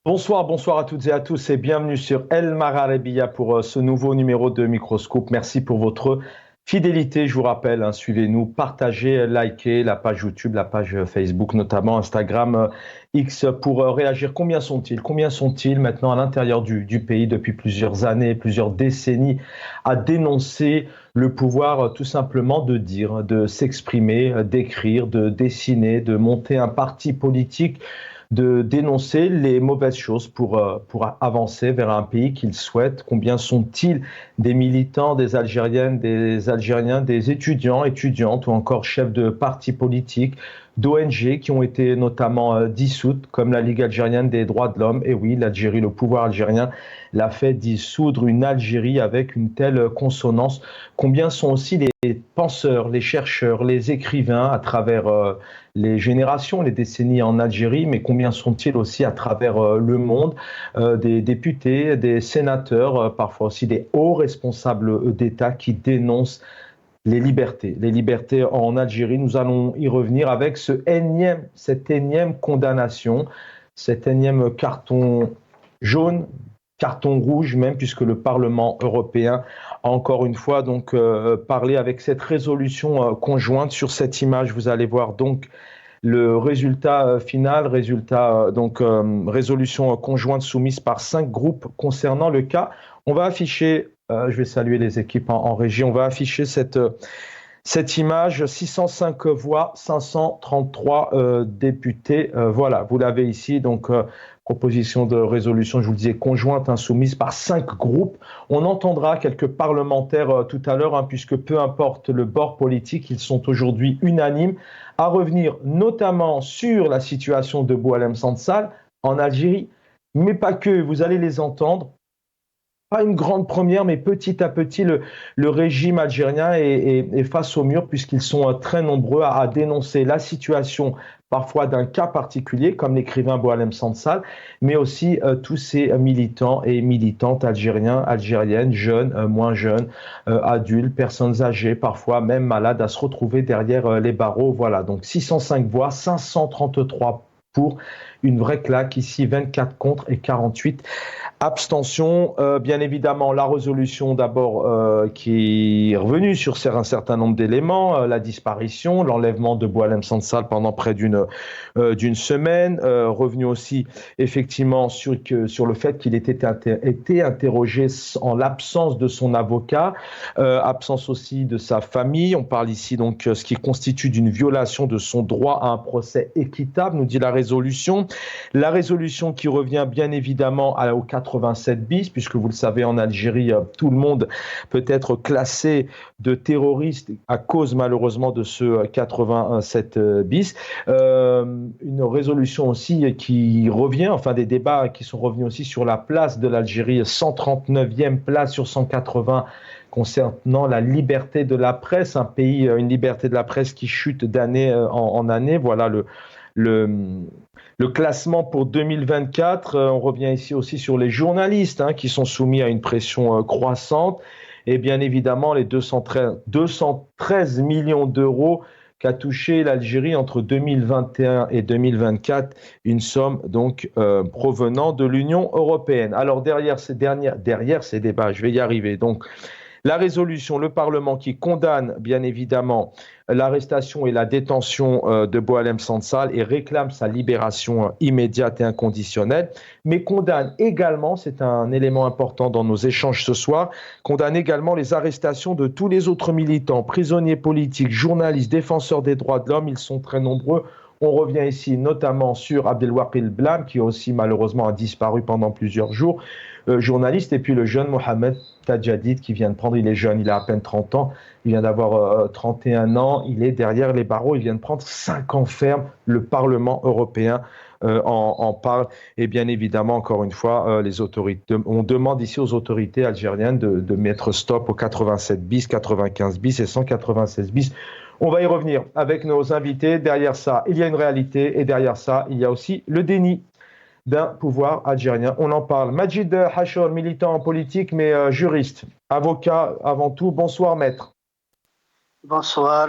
Bonsoir à toutes et à tous et bienvenue sur El Magharibiya pour ce nouveau numéro de Microscope. Merci pour votre fidélité. Je vous rappelle, suivez-nous, partagez, likez la page YouTube, la page Facebook, notamment Instagram, X pour réagir. Combien sont-ils? Combien sont-ils maintenant à l'intérieur du pays depuis plusieurs années, plusieurs décennies à dénoncer le pouvoir tout simplement de dire, de s'exprimer, d'écrire, de dessiner, de monter un parti politique, de dénoncer les mauvaises choses pour avancer vers un pays qu'ils souhaitent. Combien sont-ils des militants, des Algériennes, des Algériens, des étudiants, étudiantes ou encore chefs de partis politiques, d'ONG qui ont été notamment dissoutes, comme la Ligue algérienne des droits de l'homme. Et oui, l'Algérie, le pouvoir algérien l'a fait dissoudre une Algérie avec une telle consonance. Combien sont aussi les penseurs, les chercheurs, les écrivains à travers les générations, les décennies en Algérie, mais combien sont-ils aussi à travers le monde, des députés, des sénateurs, parfois aussi des hauts responsables d'État qui dénoncent les libertés en Algérie. Nous allons y revenir avec cette énième condamnation, cet énième carton jaune, carton rouge même, puisque le Parlement européen a encore une fois donc parlé avec cette résolution conjointe. Sur cette image, vous allez voir donc le résultat final, résolution conjointe soumise par 5 groupes concernant le cas. On va afficher, je vais saluer les équipes en régie, on va afficher cette image, 605 voix, 533 députés. Voilà, vous l'avez ici, donc proposition de résolution, je vous le disais, conjointe, soumise par 5 groupes. On entendra quelques parlementaires tout à l'heure, puisque peu importe le bord politique, ils sont aujourd'hui unanimes à revenir notamment sur la situation de Boualem Sansal en Algérie, mais pas que, vous allez les entendre. Pas une grande première, mais petit à petit, le régime algérien est face au mur, puisqu'ils sont très nombreux à dénoncer la situation parfois d'un cas particulier, comme l'écrivain Boualem Sansal, mais aussi tous ces militants et militantes algériens, algériennes, jeunes, moins jeunes, adultes, personnes âgées, parfois même malades, à se retrouver derrière les barreaux. Voilà, donc 605 voix, 533 pour, une vraie claque ici, 24 contre et 48 abstention. Bien évidemment, la résolution d'abord qui est revenue sur un certain nombre d'éléments, la disparition, l'enlèvement de Boualem Sansal pendant près d'une semaine, revenu aussi effectivement sur le fait qu'il était été interrogé en l'absence de son avocat, absence aussi de sa famille. On parle ici donc ce qui constitue d'une violation de son droit à un procès équitable, nous dit la résolution. La résolution qui revient bien évidemment au 87 bis, puisque vous le savez, en Algérie, tout le monde peut être classé de terroriste à cause malheureusement de ce 87 bis. Une résolution aussi qui revient, enfin des débats qui sont revenus aussi sur la place de l'Algérie, 139e place sur 180 concernant la liberté de la presse, un pays, une liberté de la presse qui chute d'année en année. Voilà le classement pour 2024, on revient ici aussi sur les journalistes qui sont soumis à une pression croissante et bien évidemment les 213 millions d'euros qu'a touché l'Algérie entre 2021 et 2024, une somme donc provenant de l'Union européenne. Alors derrière ces débats, je vais y arriver, donc la résolution, le Parlement qui condamne bien évidemment l'arrestation et la détention de Boualem Sansal et réclame sa libération immédiate et inconditionnelle, mais condamne également, c'est un élément important dans nos échanges ce soir, condamne également les arrestations de tous les autres militants, prisonniers politiques, journalistes, défenseurs des droits de l'homme, ils sont très nombreux. On revient ici notamment sur Abdelwakil Blam, qui aussi malheureusement a disparu pendant plusieurs jours, journaliste, et puis le jeune Mohamed Tadjadid qui vient de prendre, il est jeune, il a à peine 30 ans, il vient d'avoir 31 ans, il est derrière les barreaux, il vient de prendre 5 ans ferme, le Parlement européen en parle, et bien évidemment, encore une fois, les autorités, on demande ici aux autorités algériennes de mettre stop aux 87 bis, 95 bis et 196 bis. On va y revenir avec nos invités. Derrière ça, il y a une réalité et derrière ça, il y a aussi le déni d'un pouvoir algérien. On en parle. Majid Hachor, militant politique mais juriste, avocat avant tout. Bonsoir maître. Bonsoir,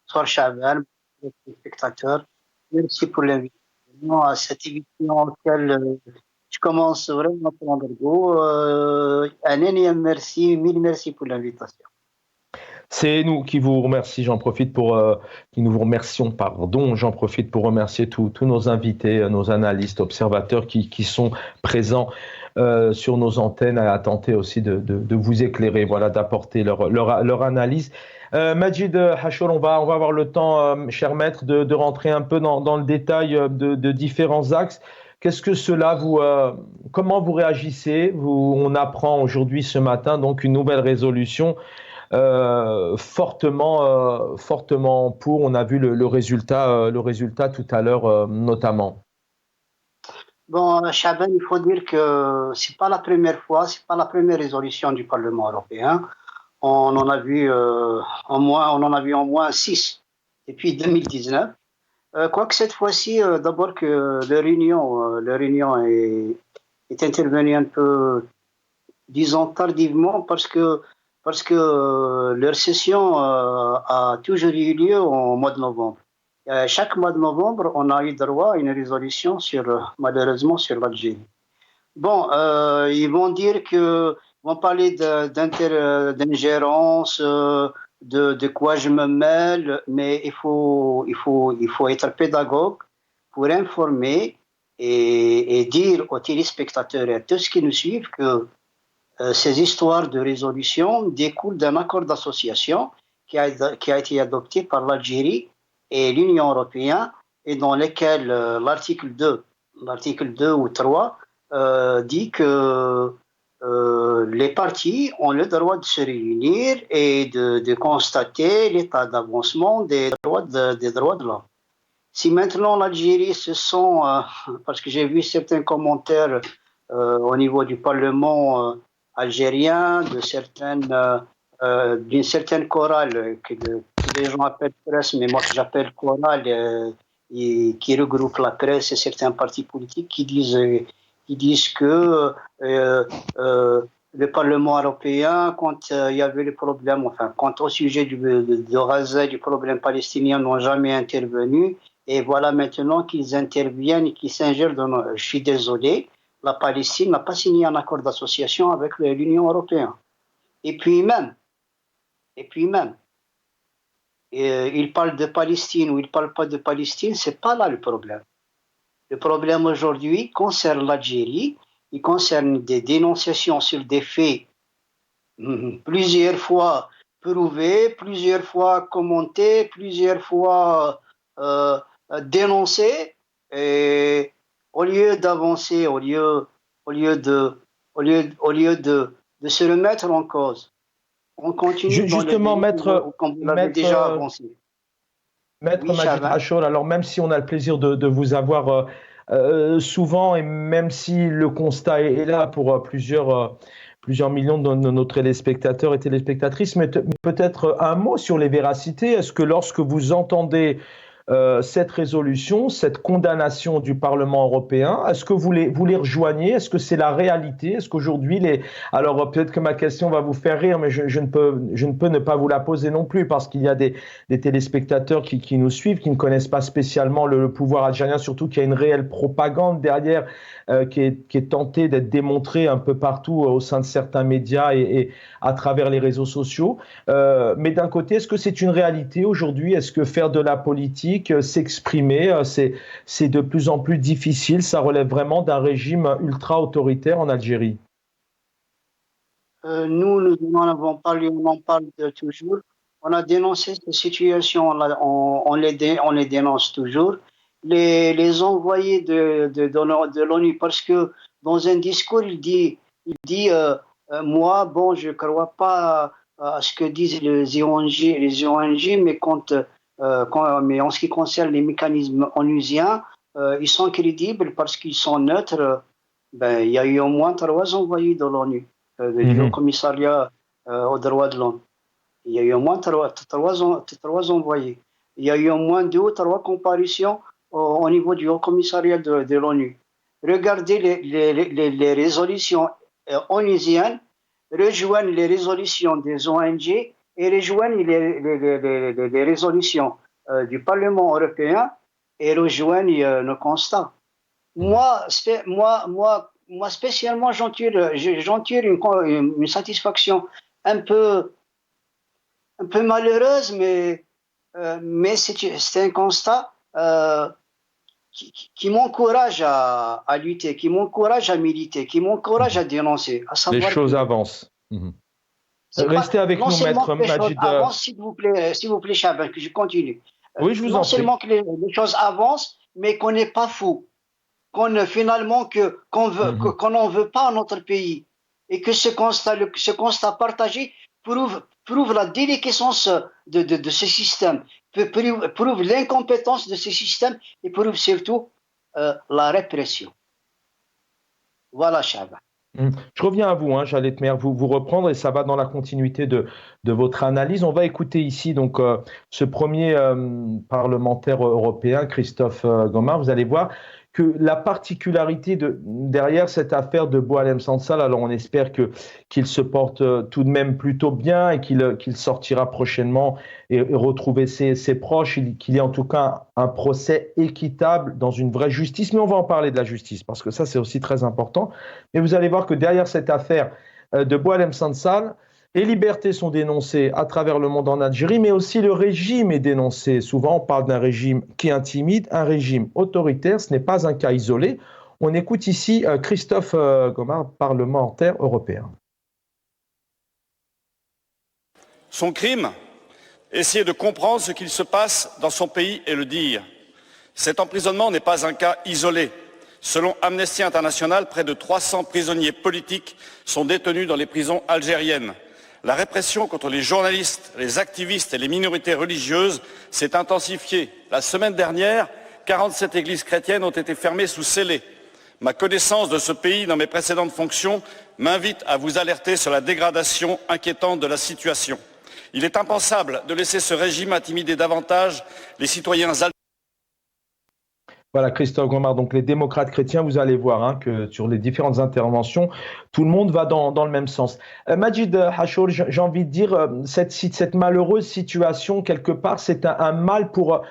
bonsoir Chaban, les spectateurs. Merci pour l'invitation. Non, à cette émission auquel je commence vraiment à prendre goût. Un énième merci, mille merci pour l'invitation. C'est nous qui vous remercions. J'en profite pour qui nous vous remercions, pardon. J'en profite pour remercier tous nos invités, nos analystes, observateurs qui sont présents sur nos antennes à tenter aussi de vous éclairer, voilà, d'apporter leur analyse. Majid Hachour, on va avoir le temps, cher maître, de rentrer un peu dans le détail de différents axes. Qu'est-ce que cela comment vous réagissez? On apprend aujourd'hui, ce matin, donc une nouvelle résolution fortement pour. On a vu le résultat tout à l'heure, notamment. Bon, Chaban, il faut dire que c'est pas la première fois, c'est pas la première résolution du Parlement européen. On en a vu on en a vu au moins 6 depuis 2019. Quoique cette fois-ci, d'abord que leur union est intervenue un peu, disons tardivement, parce que leur session a toujours eu lieu au mois de novembre. Chaque mois de novembre, on a eu droit à une résolution malheureusement sur l'Algérie. Bon, ils vont dire ils vont parler d'ingérence, de quoi je me mêle, mais il faut être pédagogue pour informer et dire aux téléspectateurs et à tous ceux qui nous suivent que ces histoires de résolution découlent d'un accord d'association qui a été adopté par l'Algérie et l'Union européenne et dans lequel l'article 2 ou 3 dit que les partis ont le droit de se réunir et de constater l'état d'avancement des droits de l'homme. Si maintenant l'Algérie se sent, parce que j'ai vu certains commentaires au niveau du Parlement algérien, d'une certaine chorale que les gens appellent presse, mais moi que j'appelle chorale, qui regroupe la presse et certains partis politiques qui disent que le Parlement européen, quand il y avait le problème, enfin, quand au sujet de Gaza, du problème palestinien, n'ont jamais intervenu. Et voilà maintenant qu'ils interviennent et qu'ils s'ingèrent dans. Je suis désolé, la Palestine n'a pas signé un accord d'association avec l'Union européenne. Et puis même, il parle de Palestine ou il ne parle pas de Palestine, c'est pas là le problème. Le problème aujourd'hui concerne l'Algérie, il concerne des dénonciations sur des faits plusieurs fois prouvés, plusieurs fois commentés, plusieurs fois dénoncés, et au lieu d'avancer, au lieu de se remettre en cause, on continue dans le Justement, déni comme vous l'avez déjà avancé. Maître Oui, Majid Chaban. Hachour, alors même si on a le plaisir de vous avoir souvent, et même si le constat est là pour plusieurs millions de nos téléspectateurs et téléspectatrices, mais peut-être un mot sur les véracités. Est-ce que lorsque vous entendez cette résolution, cette condamnation du Parlement européen, est-ce que vous les rejoignez? Est-ce que c'est la réalité? Est-ce qu'aujourd'hui, alors peut-être que ma question va vous faire rire, mais je ne peux ne pas vous la poser non plus, parce qu'il y a des téléspectateurs qui nous suivent, qui ne connaissent pas spécialement le pouvoir algérien, surtout qu'il y a une réelle propagande derrière qui est tentée d'être démontrée un peu partout au sein de certains médias et à travers les réseaux sociaux. Mais d'un côté, est-ce que c'est une réalité aujourd'hui? Est-ce que faire de la politique, s'exprimer, c'est de plus en plus difficile? Ça relève vraiment d'un régime ultra-autoritaire en Algérie. Nous en avons parlé, on en parle toujours. On a dénoncé ces situations, on les dénonce toujours. Les envoyés de l'ONU, parce que dans un discours, moi, bon, je ne crois pas à ce que disent les ONG, mais en ce qui concerne les mécanismes onusiens, ils sont crédibles parce qu'ils sont neutres. Ben, il y a eu au moins 3 envoyés de l'ONU, du Haut Commissariat aux droits de l'homme. Il y a eu au moins trois envoyés. Il y a eu au moins 2 ou 3 comparutions au niveau du Haut Commissariat de l'ONU. Regardez les résolutions onusiennes, rejoignent les résolutions des ONG et rejoignent les résolutions du Parlement européen et rejoignent nos constats. Moi, spécialement, j'en tire une satisfaction un peu, un peu malheureuse, mais c'est un constat qui m'encourage à lutter, qui m'encourage à militer, qui m'encourage Mhm. à dénoncer, à Les savoir choses que avancent. Mhm. c'est pas Restez avec non nous, seulement maître que les choses Majid. avancent, s'il vous plaît, Chaban, que je continue. Oui, je vous Non en prie. seulement que les choses avancent, mais qu'on n'est pas fou, finalement Mhm. qu'on n'en veut pas à notre pays, et que ce constat partagé prouve la déliquescence de ce système, prouve l'incompétence de ce système et prouve surtout la répression. Voilà, Chaban. Je reviens à vous, hein, Jaleth Mer, vous reprendre et ça va dans la continuité de votre analyse. On va écouter ici donc ce premier parlementaire européen, Christophe Gomard. Vous allez voir que la particularité derrière cette affaire de Boualem Sansal, alors on espère qu'il se porte tout de même plutôt bien et qu'il sortira prochainement et retrouver ses proches, qu'il y ait en tout cas un procès équitable dans une vraie justice. Mais on va en parler de la justice parce que ça c'est aussi très important. Et vous allez voir que derrière cette affaire de Boualem Sansal, les libertés sont dénoncées à travers le monde en Algérie, mais aussi le régime est dénoncé. Souvent, on parle d'un régime qui intimide, un régime autoritaire. Ce n'est pas un cas isolé. On écoute ici Christophe Gomard, parlementaire européen. Son crime, essayer de comprendre ce qu'il se passe dans son pays et le dire. Cet emprisonnement n'est pas un cas isolé. Selon Amnesty International, près de 300 prisonniers politiques sont détenus dans les prisons algériennes. La répression contre les journalistes, les activistes et les minorités religieuses s'est intensifiée. La semaine dernière, 47 églises chrétiennes ont été fermées sous scellé. Ma connaissance de ce pays dans mes précédentes fonctions m'invite à vous alerter sur la dégradation inquiétante de la situation. Il est impensable de laisser ce régime intimider davantage les citoyens algériens. Voilà, Christophe Gomard, donc les démocrates chrétiens, vous allez voir hein, que sur les différentes interventions, tout le monde va dans le même sens. Majid Hachour, j'ai envie de dire, cette malheureuse situation, quelque part, c'est un mal pour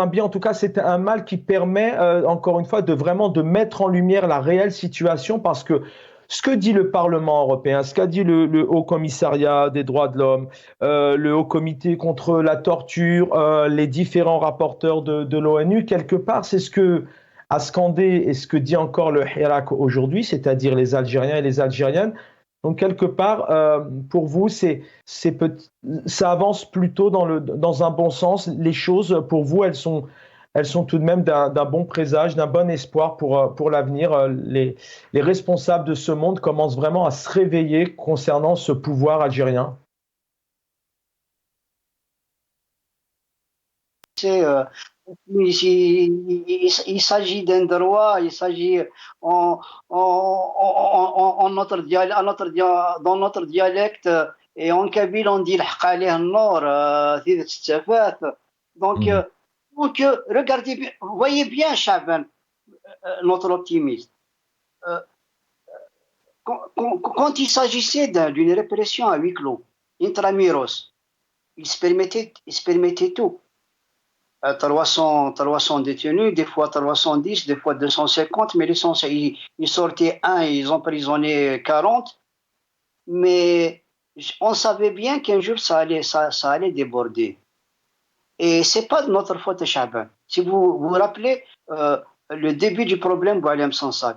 un bien. En tout cas, c'est un mal qui permet, encore une fois, vraiment de mettre en lumière la réelle situation parce que ce que dit le Parlement européen, ce qu'a dit le Haut Commissariat des droits de l'homme, le Haut Comité contre la torture, les différents rapporteurs de l'ONU, quelque part, c'est ce que a scandé et ce que dit encore le Hirak aujourd'hui, c'est-à-dire les Algériens et les Algériennes. Donc, quelque part, pour vous, ça avance plutôt dans un bon sens. Les choses, pour vous, elles sont tout de même d'un bon présage, d'un bon espoir pour l'avenir. Les responsables de ce monde commencent vraiment à se réveiller concernant ce pouvoir algérien. Il s'agit d'un droit, il s'agit dans notre dialecte et en kabyle on dit donc, Mmh. regardez bien, voyez bien Chaban, notre optimisme. Quand il s'agissait d'une répression à huis clos, intramuros, il se permettait tout. 300 détenus, des fois 310, des fois 250, mais ils sortaient un, ils emprisonnaient 40. Mais on savait bien qu'un jour ça allait déborder. Et c'est pas de notre faute, Chaban. Si vous vous rappelez le début du problème Boualem Sansal,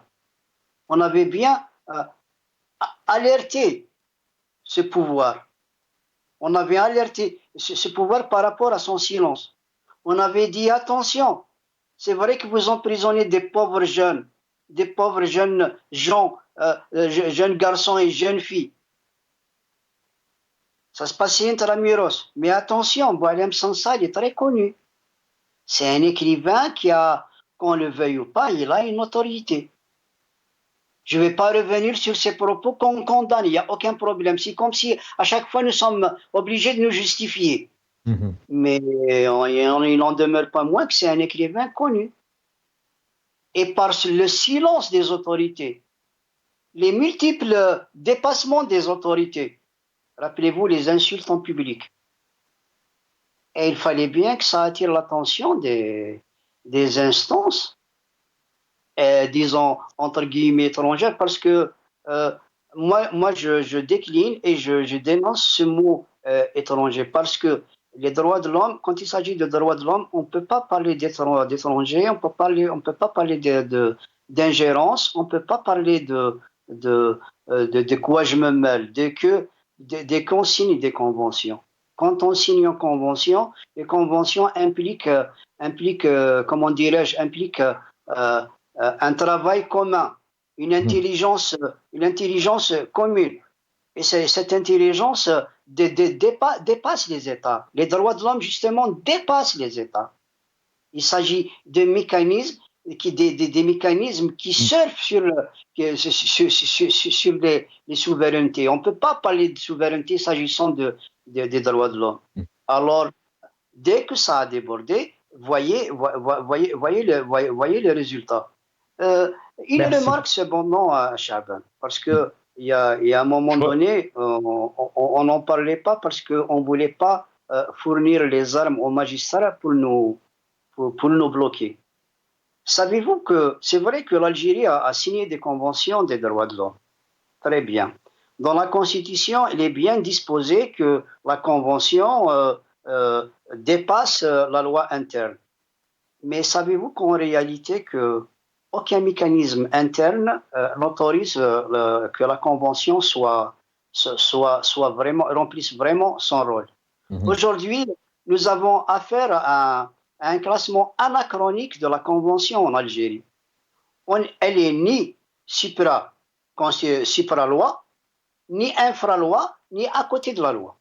on avait bien alerté ce pouvoir. On avait alerté ce pouvoir par rapport à son silence. On avait dit attention, c'est vrai que vous emprisonnez des pauvres jeunes gens, jeunes garçons et jeunes filles. Ça se passait intramuros. Mais attention, Boualem Sansal est très connu. C'est un écrivain qui a, qu'on le veuille ou pas, il a une autorité. Je ne vais pas revenir sur ces propos qu'on condamne, il n'y a aucun problème. C'est comme si à chaque fois nous sommes obligés de nous justifier. Mmh. Mais il n'en demeure pas moins que c'est un écrivain connu. Et par le silence des autorités, les multiples dépassements des autorités, rappelez-vous les insultes en public. Et il fallait bien que ça attire l'attention des instances disons, entre guillemets, étrangère, parce que moi je décline et je dénonce ce mot étranger, parce que les droits de l'homme, quand il s'agit de droits de l'homme, on ne peut pas parler d'étrangers, on peut pas parler d'ingérence, on ne peut pas parler de quoi je me mêle, des consignes et des conventions. Quand on signe une convention, les conventions impliquent comment dirais-je, impliquent un travail commun, une intelligence commune. Et cette intelligence dépasse les États. Les droits de l'homme, justement, dépassent les États. Il s'agit de mécanismes des mécanismes qui surfent sur les souverainetés. On ne peut pas parler de souveraineté s'agissant des droits de l'homme. Alors, dès que ça a débordé, voyez les résultats. Une remarque cependant, Chaban, parce que il y a un moment donné, on n'en parlait pas parce qu'on ne voulait pas fournir les armes aux magistrats pour nous bloquer. Savez-vous que c'est vrai que l'Algérie a signé des conventions des droits de l'homme? Très bien. Dans la Constitution, il est bien disposé que la Convention dépasse la loi interne. Mais savez-vous qu'en réalité, aucun mécanisme interne n'autorise que la Convention remplisse vraiment son rôle. Aujourd'hui, nous avons affaire à un classement anachronique de la Convention en Algérie. Elle est ni supra-loi, ni infra-loi, ni à côté de la loi.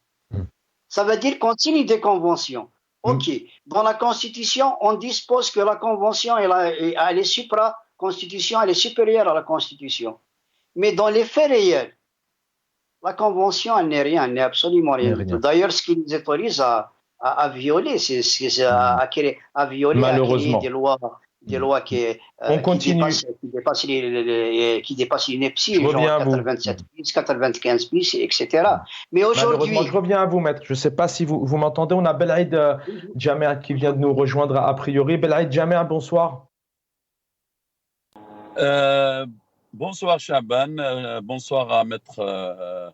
Ça veut dire qu'on signe des conventions. OK. Dans la Constitution, on dispose que la Convention, elle est supra-Constitution, elle est supérieure à la Constitution. Mais dans les faits réels, la Convention, elle n'est rien, elle n'est absolument rien du tout. D'ailleurs, ce qui nous autorise à violer, à violer, à créer des lois qui dépassent l'INEPSI, genre 87 bis, 95 bis, etc. Mais aujourd'hui... Je reviens à vous, maître. Je ne sais pas si vous m'entendez. On a Belaïd Jamer qui vient de nous rejoindre a priori. Belaïd Jamer, bonsoir. Bonsoir Chaban, bonsoir à maître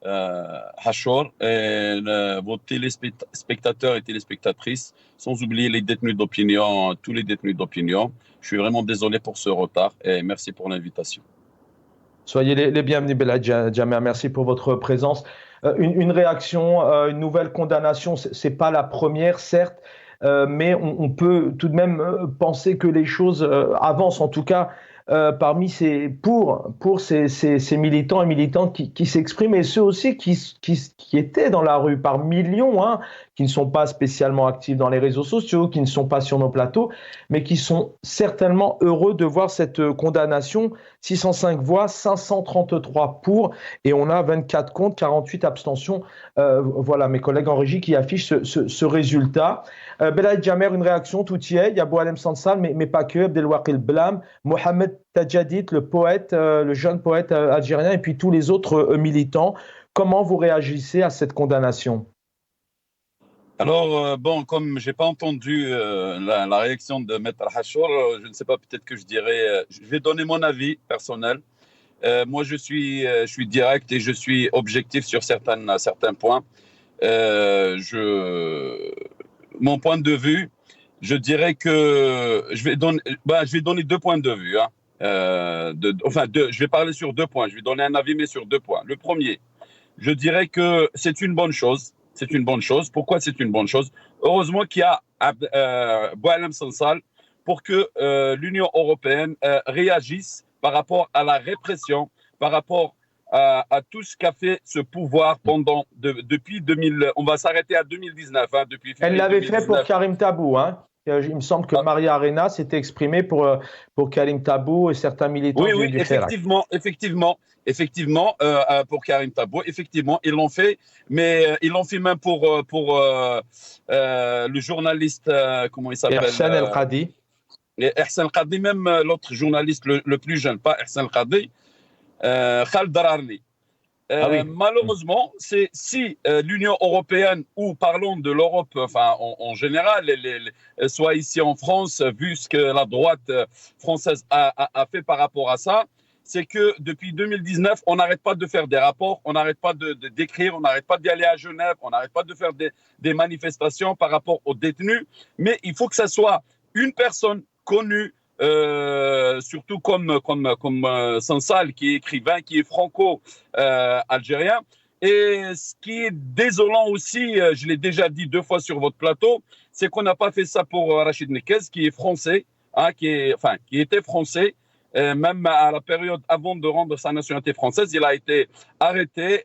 Hachour et vos téléspectateurs et téléspectatrices, sans oublier les détenus d'opinion, tous les détenus d'opinion. Je suis vraiment désolé pour ce retard et merci pour l'invitation. Soyez les bienvenus, Belaïd Jamer. Merci pour votre présence. Une réaction, une nouvelle condamnation, c'est pas la première, certes, mais on peut tout de même penser que les choses avancent, en tout cas parmi pour ces militants et militantes qui s'expriment, et ceux aussi qui étaient dans la rue par millions, hein, qui ne sont pas spécialement actifs dans les réseaux sociaux, qui ne sont pas sur nos plateaux, mais qui sont certainement heureux de voir cette condamnation. 605 voix, 533 pour, et on a 24 contre, 48 abstentions. Voilà, mes collègues en régie qui affichent ce résultat. Belaïd Jamer, une réaction, tout y est. Il y a Boualem Sansal, mais pas que. Abdelwakil Blam, Mohamed Tajadid, le poète, le jeune poète algérien, et puis tous les autres militants. Comment vous réagissez à cette condamnation? Alors, comme je n'ai pas entendu la réaction de Maître Hachour, je ne sais pas, peut-être que je dirais... je vais donner mon avis personnel. Moi, je suis direct et je suis objectif sur certains points. Mon point de vue, je dirais que je vais donner 2 points de vue. Hein. Je vais parler sur 2 points. Je vais donner un avis, mais sur 2 points. Le premier, je dirais que c'est une bonne chose. C'est une bonne chose. Pourquoi c'est une bonne chose? Heureusement qu'il y a Boualem Sansal pour que l'Union européenne réagisse par rapport à la répression, par rapport à tout ce qu'a fait ce pouvoir depuis 2000. On va s'arrêter à 2019. Hein, depuis Elle l'avait fait pour Karim Tabou. Hein. Il me semble que Maria Arena s'était exprimée pour Karim Tabou et certains militants du effectivement, pour Karim Tabou, effectivement, ils l'ont fait, mais ils l'ont fait même pour le journaliste, comment il s'appelle, Ersan El Qadi. Ersan El Qadi, même l'autre journaliste le plus jeune, pas Ersan El Qadi, Khaled Dararni. Ah oui. Malheureusement, c'est si l'Union européenne, ou parlons de l'Europe enfin, en général, soit ici en France, vu ce que la droite française a fait par rapport à ça, c'est que depuis 2019, on n'arrête pas de faire des rapports, on n'arrête pas d'écrire, on n'arrête pas d'y aller à Genève, on n'arrête pas de faire des manifestations par rapport aux détenus, mais il faut que ça soit une personne connue, surtout comme Sansal, qui est écrivain, qui est franco-algérien. Et ce qui est désolant aussi, je l'ai déjà dit 2 fois sur votre plateau, c'est qu'on n'a pas fait ça pour Rachid Nekez, qui est français, hein, qui était français. Même à la période avant de rendre sa nationalité française, il a été arrêté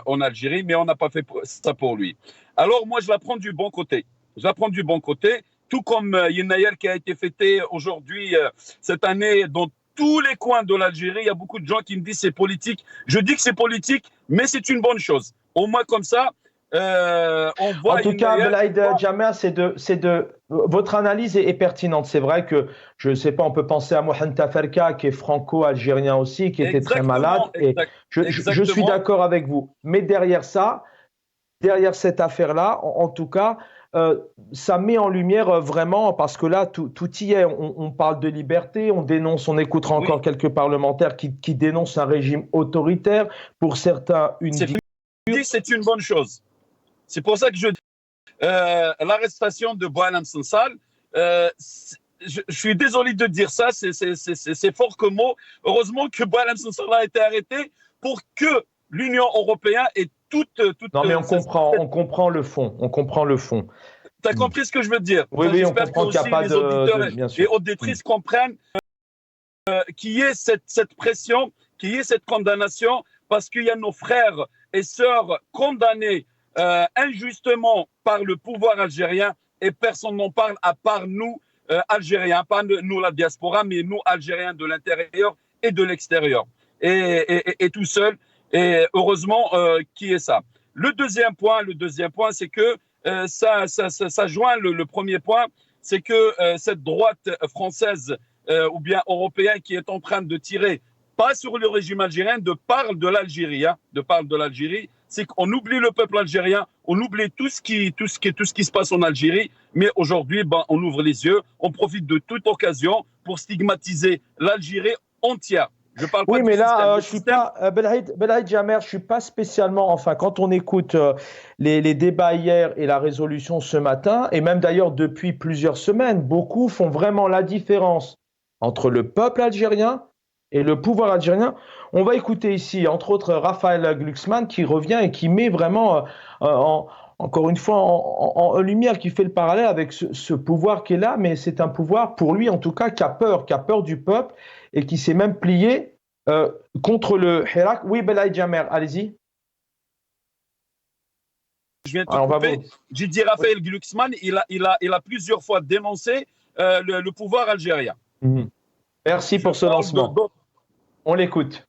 en Algérie, mais on n'a pas fait ça pour lui. Alors moi, je la prends du bon côté. Je la prends du bon côté, tout comme Yenayer qui a été fêté aujourd'hui, cette année, dans tous les coins de l'Algérie. Il y a beaucoup de gens qui me disent c'est politique. Je dis que c'est politique, mais c'est une bonne chose. Au moins comme ça, on voit. En tout cas, Belaïd Jamer, votre analyse est pertinente. C'est vrai que, je ne sais pas, on peut penser à Mohamed Taferka, qui est franco-algérien aussi, qui était très malade. Et je suis d'accord avec vous. Mais derrière ça, derrière cette affaire-là, en tout cas, ça met en lumière vraiment, parce que là, tout y est. On parle de liberté, on dénonce, on écoutera encore quelques parlementaires qui dénoncent un régime autoritaire. Pour certains, c'est une bonne chose. C'est pour ça que je dis l'arrestation de Boualem Sansal, je suis désolé de dire ça, c'est fort comme mot. Heureusement que Boualem Sansal a été arrêté pour que l'Union européenne ait toute non, mais on comprend le fond. On comprend le fond. Tu as compris ce que je veux dire? Oui, on comprend qu'il n'y a pas les auditeurs et auditrices comprennent qu'il y ait cette pression, qu'il y ait cette condamnation, parce qu'il y a nos frères et sœurs condamnés injustement par le pouvoir algérien, et personne n'en parle à part nous, Algériens, pas nous la diaspora, mais nous Algériens de l'intérieur et de l'extérieur, et tout seul. Et heureusement qu'il y ait ça. Le deuxième point, c'est que ça joint le premier point, c'est que cette droite française ou bien européenne qui est en train de tirer, pas sur le régime algérien, de parle de l'Algérie, c'est qu'on oublie le peuple algérien, on oublie tout ce qui se passe en Algérie, mais aujourd'hui, on ouvre les yeux, on profite de toute occasion pour stigmatiser l'Algérie entière. Je parle pas mais là, je suis pas, Belaïd Jamer, je suis pas spécialement, enfin, quand on écoute les débats hier et la résolution ce matin, et même d'ailleurs depuis plusieurs semaines, beaucoup font vraiment la différence entre le peuple algérien et le pouvoir algérien. On va écouter ici, entre autres, Raphaël Glucksmann qui revient et qui met vraiment, encore une fois, en lumière, qui fait le parallèle avec ce pouvoir qui est là, mais c'est un pouvoir, pour lui en tout cas, qui a peur du peuple, et qui s'est même plié contre le Hirak. Oui, Belaïd Jamer, allez-y. Je viens de te couper. J'ai dit Raphaël Glucksmann, il a plusieurs fois dénoncé le pouvoir algérien. Merci pour ce lancement. On l'écoute.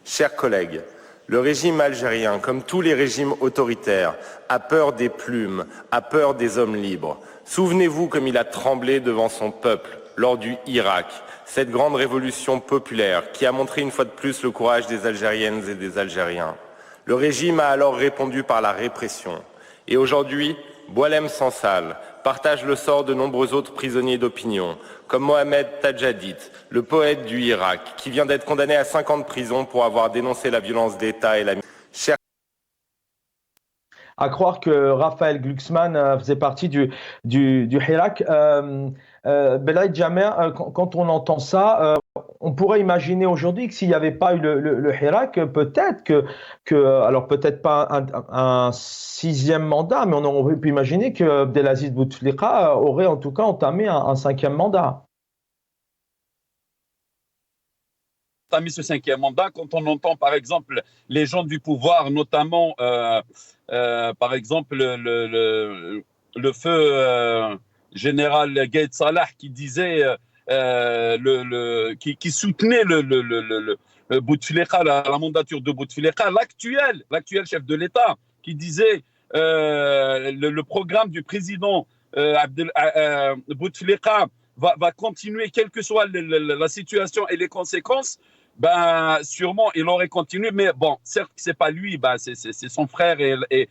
Chers collègues, le régime algérien, comme tous les régimes autoritaires, a peur des plumes, a peur des hommes libres. Souvenez-vous comme il a tremblé devant son peuple lors du Hirak, cette grande révolution populaire qui a montré une fois de plus le courage des Algériennes et des Algériens. Le régime a alors répondu par la répression. Et aujourd'hui, Boualem Sansal partage le sort de nombreux autres prisonniers d'opinion, comme Mohamed Tajadid, le poète du Hirak, qui vient d'être condamné à 5 ans de prison pour avoir dénoncé la violence d'État et la... À croire que Raphaël Glucksmann faisait partie du Hirak. Belaïd Jamer, quand on entend ça, on pourrait imaginer aujourd'hui que s'il n'y avait pas eu le Hirak, peut-être alors peut-être pas un 6e mandat, mais on aurait pu imaginer que Abdelaziz Bouteflika aurait en tout cas entamé un 5e mandat. Entamé ce 5e mandat, quand on entend par exemple les gens du pouvoir, notamment par exemple le feu général Gaïd Salah qui disait qui soutenait le Bouteflika, la mandature de Bouteflika, l'actuel chef de l'État, qui disait le programme du président Bouteflika va continuer quelle que soit la situation et les conséquences. ben sûrement il aurait continué. Mais bon, certes, c'est pas lui, ben c'est son frère et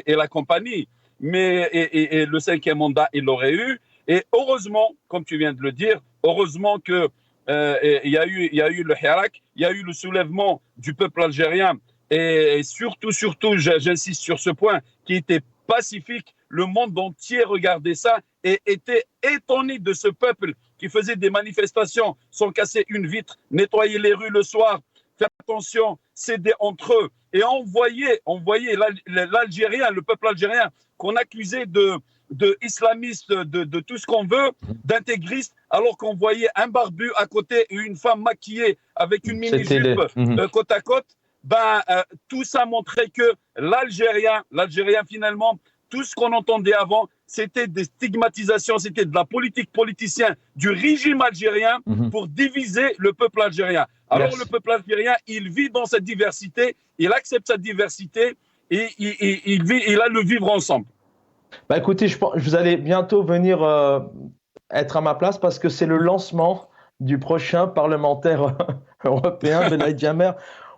la compagnie. Mais et le cinquième mandat, il l'aurait eu. Et heureusement, comme tu viens de le dire, heureusement que il y a eu le Hirak, il y a eu le soulèvement du peuple algérien. Et surtout, j'insiste sur ce point, qui était pacifique. Le monde entier regardait ça et était étonné de ce peuple qui faisait des manifestations sans casser une vitre, nettoyer les rues le soir, faire attention, s'aider entre eux. Et on voyait l'Algérien, le peuple algérien, qu'on accusait de islamistes, de tout ce qu'on veut, d'intégristes, alors qu'on voyait un barbu à côté et une femme maquillée avec une mini-jupe côte à côte. Tout ça montrait que l'Algérien finalement, tout ce qu'on entendait avant, c'était des stigmatisations, c'était de la politique politicienne du régime algérien pour diviser le peuple algérien. Alors le peuple algérien, il vit dans cette diversité, il accepte cette diversité et il a le vivre ensemble. Écoutez, je pense que vous allez bientôt venir être à ma place parce que c'est le lancement du prochain parlementaire européen, Benaï Jamer.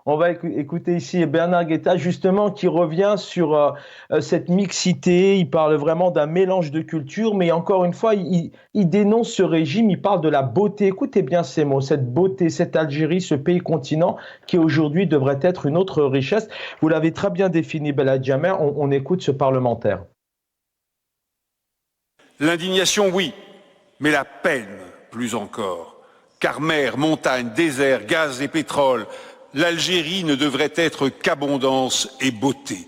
On va écouter ici Bernard Guetta, justement, qui revient sur cette mixité. Il parle vraiment d'un mélange de cultures, mais encore une fois, il dénonce ce régime. Il parle de la beauté. Écoutez bien ces mots, cette beauté, cette Algérie, ce pays continent qui aujourd'hui devrait être une autre richesse. Vous l'avez très bien défini, Benaï Jamer. On écoute ce parlementaire. L'indignation, oui, mais la peine, plus encore. Car mer, montagne, désert, gaz et pétrole, l'Algérie ne devrait être qu'abondance et beauté.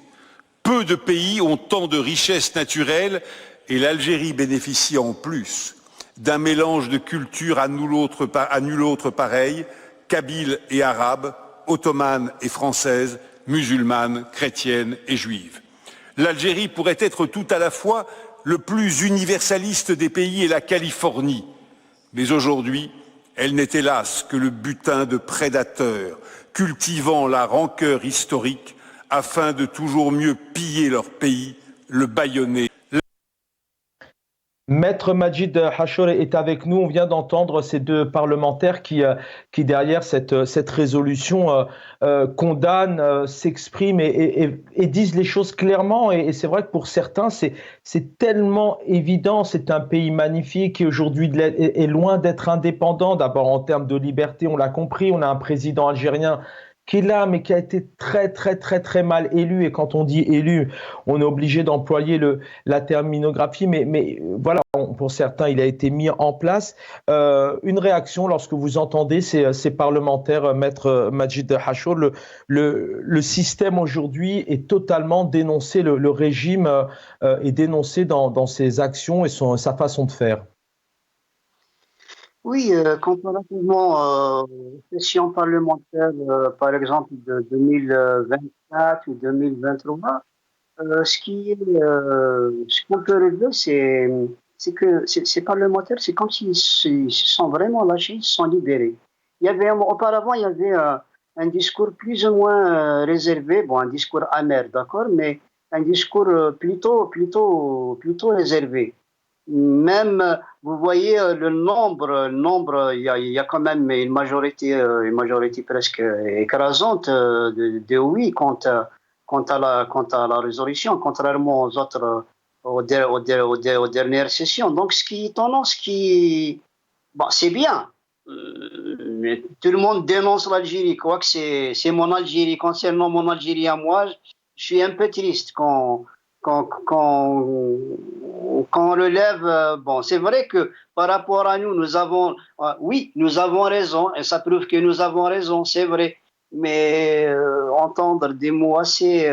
Peu de pays ont tant de richesses naturelles et l'Algérie bénéficie en plus d'un mélange de cultures à nul autre pareil, kabyle et arabe, ottomane et française, musulmane, chrétienne et juive. L'Algérie pourrait être tout à la fois le plus universaliste des pays et la Californie. Mais aujourd'hui, elle n'est hélas que le butin de prédateurs cultivant la rancœur historique afin de toujours mieux piller leur pays, le bâillonner. Maître Majid Hachour est avec nous. On vient d'entendre ces deux parlementaires qui derrière cette résolution, condamnent, s'expriment et disent les choses clairement. Et c'est vrai que pour certains, c'est tellement évident. C'est un pays magnifique qui aujourd'hui est loin d'être indépendant. D'abord en termes de liberté, on l'a compris. On a un président algérien qui est là, mais qui a été très mal élu. Et quand on dit élu, on est obligé d'employer la terminographie. Mais voilà, pour certains, il a été mis en place. Une réaction lorsque vous entendez ces parlementaires, Maître Majid Hachour, le système aujourd'hui est totalement dénoncé, le régime est dénoncé dans ses actions et sa façon de faire. Oui, comparativement aux sessions parlementaires, par exemple, de 2024 ou 2023, ce qu'on peut relever, c'est que ces parlementaires, c'est comme s'ils se sont vraiment lâchés, ils se sont libérés. Auparavant, il y avait un discours plus ou moins réservé, un discours amer, d'accord, mais un discours plutôt réservé. Même, vous voyez le nombre, il y a quand même une majorité presque écrasante de oui quant à la résolution, contrairement aux dernières sessions. Donc, ce qui est étonnant, c'est bien. Mais tout le monde dénonce l'Algérie, quoi que c'est mon Algérie. Concernant mon Algérie à moi, je suis un peu triste quand on relève, c'est vrai que par rapport à nous, nous avons raison, et ça prouve que nous avons raison, c'est vrai, mais entendre des mots assez,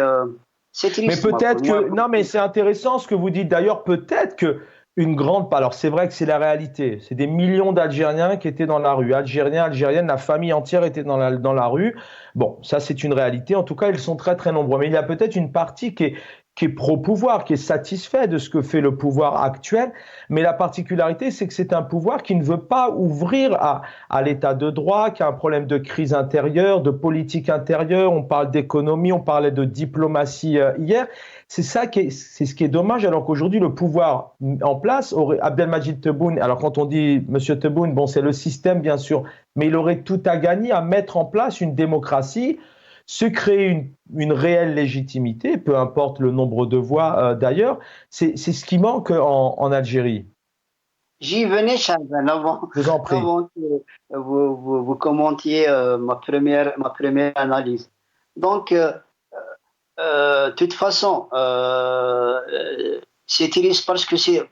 c'est triste. Mais peut-être non, mais c'est intéressant ce que vous dites. D'ailleurs, peut-être que une grande part, alors c'est vrai que c'est la réalité, c'est des millions d'Algériens qui étaient dans la rue, Algériennes, la famille entière était dans la rue. Bon, ça c'est une réalité. En tout cas, ils sont très nombreux. Mais il y a peut-être une partie qui est pro-pouvoir, qui est satisfait de ce que fait le pouvoir actuel. Mais la particularité, c'est que c'est un pouvoir qui ne veut pas ouvrir à l'état de droit, qui a un problème de crise intérieure, de politique intérieure. On parle d'économie, on parlait de diplomatie hier. C'est ce qui est dommage, alors qu'aujourd'hui, le pouvoir en place, Abdelmadjid Tebboune, alors quand on dit Monsieur Tebboune, c'est le système, bien sûr, mais il aurait tout à gagner à mettre en place une démocratie, se créer une réelle légitimité, peu importe le nombre de voix d'ailleurs. C'est ce qui manque en Algérie. J'y venais, Chaban, Je vous en prie. avant que vous commentiez ma première analyse. Donc, de toute façon, c'est triste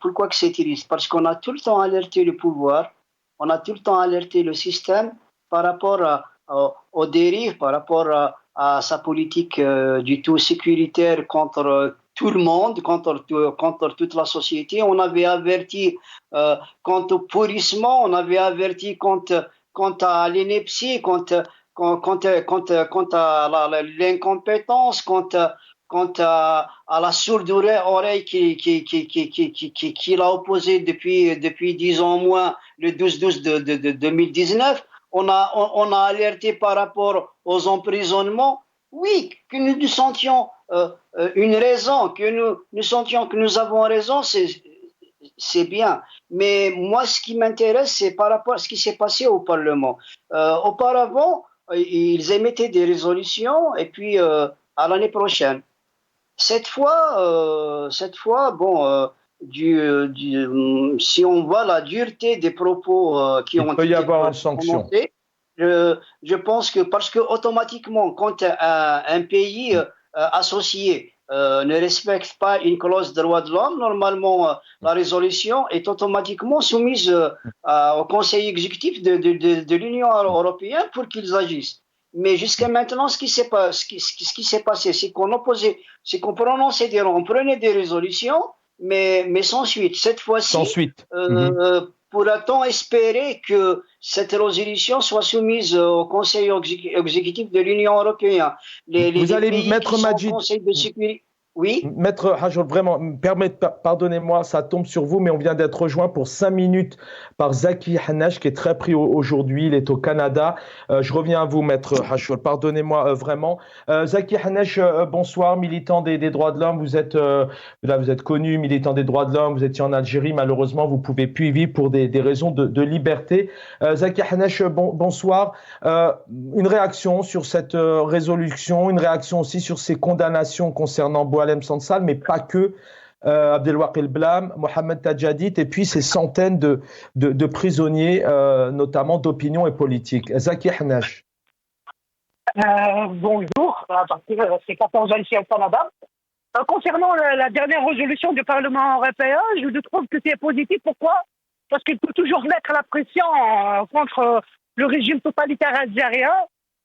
pourquoi que c'est triste? Parce qu'on a tout le temps alerté le pouvoir, on a tout le temps alerté le système par rapport aux dérives, par rapport à sa politique du tout sécuritaire contre tout le monde, contre toute la société. On avait averti quant au pourrissement, on avait averti quant à l'ineptie, quant à l'incompétence, quant à la sourde oreille qui l'a opposé depuis 10 ans au moins, le 12-12 de 2019. On a alerté par rapport aux emprisonnements. Oui, que nous sentions une raison, que nous sentions que nous avons raison, c'est bien. Mais moi, ce qui m'intéresse, c'est par rapport à ce qui s'est passé au Parlement. Auparavant, ils émettaient des résolutions et puis à l'année prochaine. Cette fois, bon, si on voit la dureté des propos qui ont été Il peut y avoir une sanction. Je pense que parce que automatiquement, quand un pays associé ne respecte pas une clause de droits de l'homme, normalement, la résolution est automatiquement soumise au Conseil exécutif de l'Union européenne pour qu'ils agissent. Mais jusqu'à maintenant, ce qui s'est passé, c'est qu'on prononçait on prenait des résolutions, mais sans suite. Cette fois-ci, sans suite. Pourra-t-on espérer que cette résolution soit soumise au Conseil exécutif de l'Union européenne? Vous allez mettre Majid. Conseil de sécurité. Oui. Maître Hajour, vraiment, pardonnez-moi, ça tombe sur vous, mais on vient d'être rejoint pour 5 minutes par Zaki Hanesh, qui est très pris aujourd'hui. Il est au Canada. Je reviens à vous, Maître Hajour. Pardonnez-moi vraiment. Zaki Hanesh, bonsoir, militant des droits de l'homme. Vous êtes connu, militant des droits de l'homme. Vous étiez en Algérie. Malheureusement, vous ne pouvez plus y vivre pour des raisons de liberté. Zaki Hanesh, bonsoir. Une réaction sur cette résolution, une réaction aussi sur ces condamnations concernant Boualem Sansal, mais pas que, Abdelwaqi El-Blam, Mohamed Tadjadid, et puis ces centaines de prisonniers, notamment d'opinion et politique. Zaki Hanesh. Bonjour, c'est 14 ans ici au Canada. Concernant la dernière résolution du Parlement européen, je trouve que c'est positif. Pourquoi? Parce qu'il peut toujours mettre la pression contre le régime totalitaire algérien.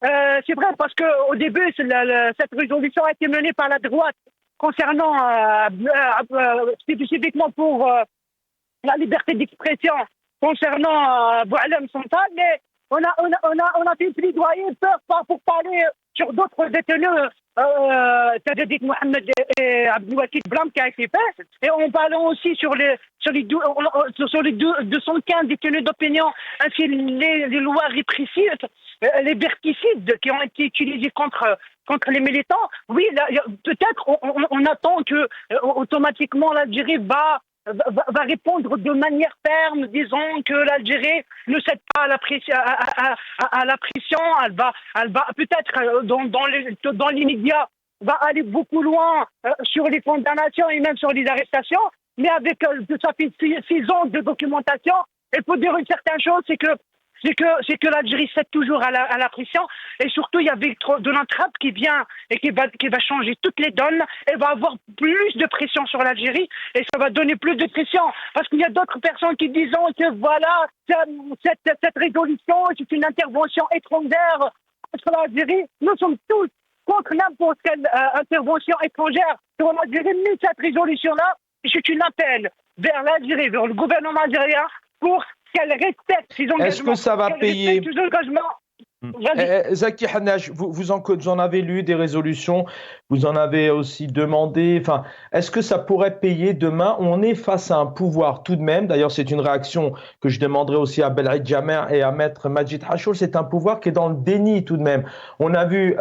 C'est vrai parce qu'au début, cette résolution a été menée par la droite concernant spécifiquement pour la liberté d'expression concernant Boualem Sansal, mais on a fait plaidoyer pour parler sur d'autres détenus, c'est-à-dire Mohamed et Abdelwaqi El-Blam qui a été fait, et en parlant aussi sur les 215 détenus d'opinion, ainsi les lois répressives, les verticides qui ont été utilisés contre les militants. Oui, peut-être on attend que automatiquement l'Algérie va répondre de manière ferme, disons que l'Algérie ne cède pas à la pression. Elle va peut-être dans l'immédiat va aller beaucoup loin sur les condamnations et même sur les arrestations. Mais avec ça fait 6 ans de documentation, il faut dire une certaine chose, c'est que l'Algérie cède toujours à la pression, et surtout il y avait Donald Trump qui vient et qui va changer toutes les donnes et va avoir plus de pression sur l'Algérie, et ça va donner plus de pression parce qu'il y a d'autres personnes qui disent que voilà, cette résolution c'est une intervention étrangère contre l'Algérie. Nous sommes tous contre n'importe quelle intervention étrangère sur l'Algérie, mais cette résolution-là, c'est une appel vers l'Algérie, vers le gouvernement algérien pour qu'elle respecte ses engagements. Est-ce que ça va payer? Zaki Hanesh, vous en avez lu des résolutions, vous en avez aussi demandé. Enfin, est-ce que ça pourrait payer demain? On est face à un pouvoir tout de même. D'ailleurs, c'est une réaction que je demanderai aussi à Belhaïd Jamer et à Maître Majid Hachour. C'est un pouvoir qui est dans le déni tout de même. On a vu,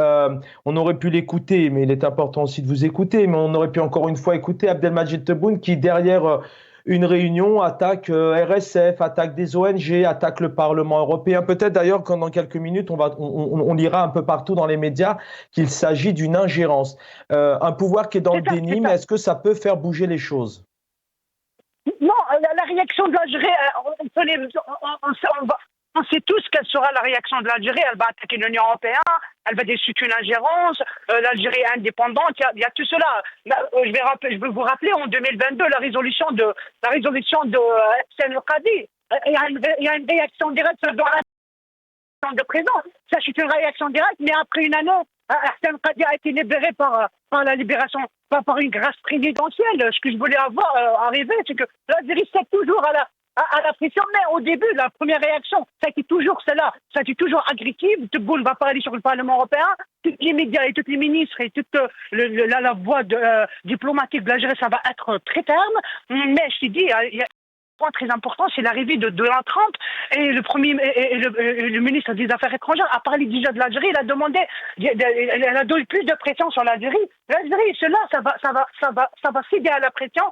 on aurait pu l'écouter, mais il est important aussi de vous écouter. Mais on aurait pu encore une fois écouter Abdelmajid Tebboune qui, derrière une réunion, attaque RSF, attaque des ONG, attaque le Parlement européen. Peut-être d'ailleurs que dans quelques minutes, on lira un peu partout dans les médias qu'il s'agit d'une ingérence. Un pouvoir qui est dans le déni, mais est-ce que ça peut faire bouger les choses? Non, la réaction de l'Algérie, on sait tous quelle sera la réaction de l'Algérie. Elle va attaquer l'Union européenne, elle va dire c'est une ingérence, l'Algérie est indépendante, il y a tout cela. Je vais vous rappeler en 2022 la résolution de Hissène El-Khadi. Il y a une réaction directe dans la de présent. Ça, c'est une réaction directe, mais après une année, Hissène El-Khadi a été libéré par la libération, pas par une grâce présidentielle. Ce que je voulais arriver, c'est que l'Algérie c'est toujours à la pression, mais au début, la première réaction, ça a été toujours celle-là, ça a été toujours agressive. Tebboune va parler sur le Parlement européen, tous les médias et tous les ministres et toute la voie diplomatique de l'Algérie, ça va être très ferme. Mais je t'ai dit, il y a un point très important, c'est l'arrivée de Donald Trump et le ministre des Affaires étrangères a parlé déjà de l'Algérie. Il a demandé, elle a donné plus de pression sur l'Algérie. L'Algérie, ça va céder à la pression.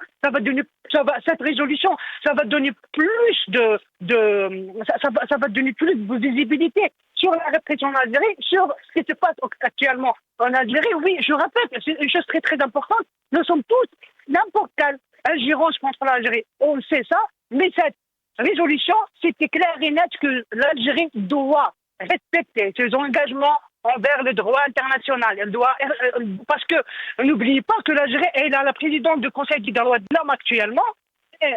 Cette résolution, ça va donner plus ça va donner plus de visibilité sur la répression en Algérie, sur ce qui se passe actuellement en Algérie. Oui, je répète, c'est une chose très très importante. Nous sommes tous n'importe quelle ingérence contre l'Algérie. On le sait ça, mais cette résolution, c'était clair et net que l'Algérie doit respecter ses engagements envers le droit international. Elle doit, parce que n'oubliez pas que l'Algérie est la présidente du Conseil des droits de l'homme actuellement. Et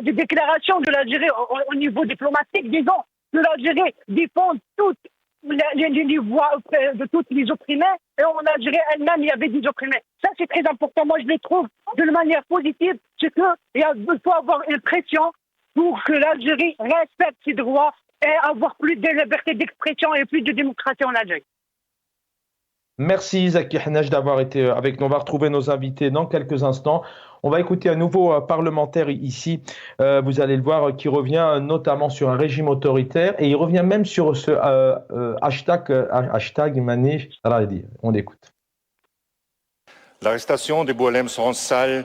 des déclarations de l'Algérie au niveau diplomatique, disons que l'Algérie défend toutes les voix de toutes les opprimés, et en Algérie elle-même, il y avait des opprimés. Ça, c'est très important. Moi, je le trouve de manière positive, c'est qu'il faut avoir une pression pour que l'Algérie respecte ses droits et avoir plus de liberté d'expression et plus de démocratie en Algérie. Merci Zaki Hanaj d'avoir été avec nous. On va retrouver nos invités dans quelques instants. On va écouter un nouveau parlementaire ici, vous allez le voir, qui revient notamment sur un régime autoritaire et il revient même sur ce hashtag Manif Radi. On écoute. L'arrestation de Boualem Sansal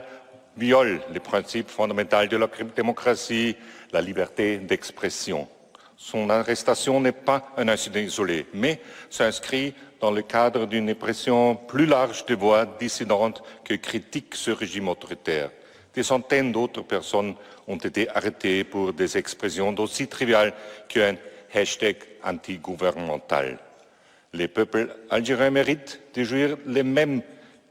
viole les principes fondamentaux de la démocratie, la liberté d'expression. Son arrestation n'est pas un incident isolé, mais s'inscrit dans le cadre d'une répression plus large de voix dissidentes que critiquent ce régime autoritaire. Des centaines d'autres personnes ont été arrêtées pour des expressions d'aussi triviales qu'un hashtag anti-gouvernemental. Les peuples algériens méritent de jouir les mêmes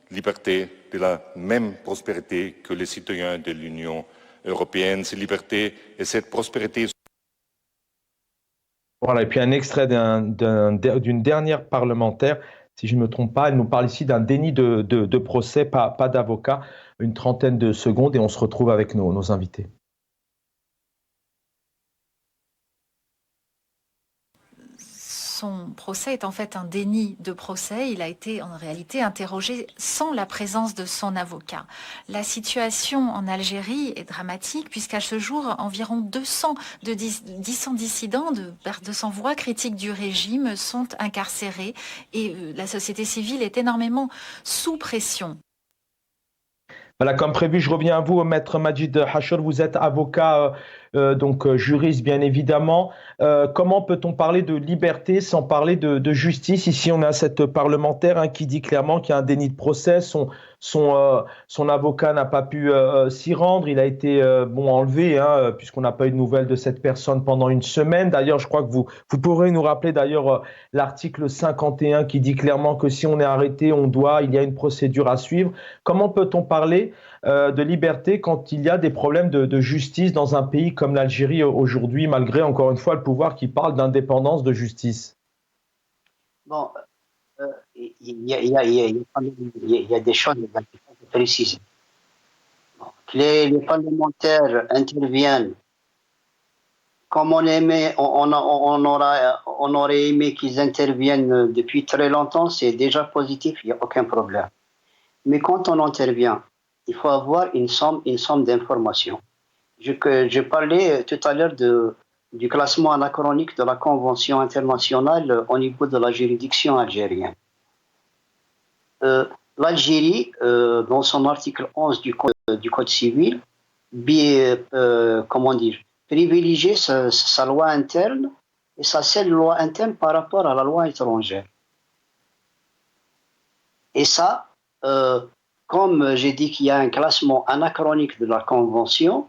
libertés, de la même prospérité que les citoyens de l'Union européenne. Ces libertés et cette prospérité. Voilà, et puis un extrait d'une dernière parlementaire, si je ne me trompe pas, elle nous parle ici d'un déni de procès, pas d'avocat, une trentaine de secondes et on se retrouve avec nos invités. Son procès est en fait un déni de procès. Il a été en réalité interrogé sans la présence de son avocat. La situation en Algérie est dramatique puisqu'à ce jour, environ 200 dissidents, 200 voix critiques du régime sont incarcérés et la société civile est énormément sous pression. Voilà, comme prévu, je reviens à vous, Maître Majid Hachor. Vous êtes avocat, donc juriste, bien évidemment. Comment peut-on parler de liberté sans parler de justice? Ici, on a cette parlementaire qui dit clairement qu'il y a un déni de procès. Son avocat n'a pas pu s'y rendre. Il a été enlevé, puisqu'on n'a pas eu de nouvelles de cette personne pendant une semaine. D'ailleurs, je crois que vous pourrez nous rappeler d'ailleurs l'article 51 qui dit clairement que si on est arrêté, il y a une procédure à suivre. Comment peut-on parler de liberté quand il y a des problèmes de justice dans un pays comme l'Algérie aujourd'hui, malgré, encore une fois, le pouvoir qui parle d'indépendance de justice? Bon, il y a des choses précises. Bon, les parlementaires interviennent comme on aurait aimé qu'ils interviennent depuis très longtemps, c'est déjà positif, il n'y a aucun problème. Mais quand on intervient, il faut avoir une somme d'informations. Je parlais tout à l'heure du classement anachronique de la Convention internationale au niveau de la juridiction algérienne. L'Algérie, dans son article 11 du Code civil, comment dire, privilégier sa loi interne et sa seule loi interne par rapport à la loi étrangère. Et ça, comme j'ai dit qu'il y a un classement anachronique de la Convention,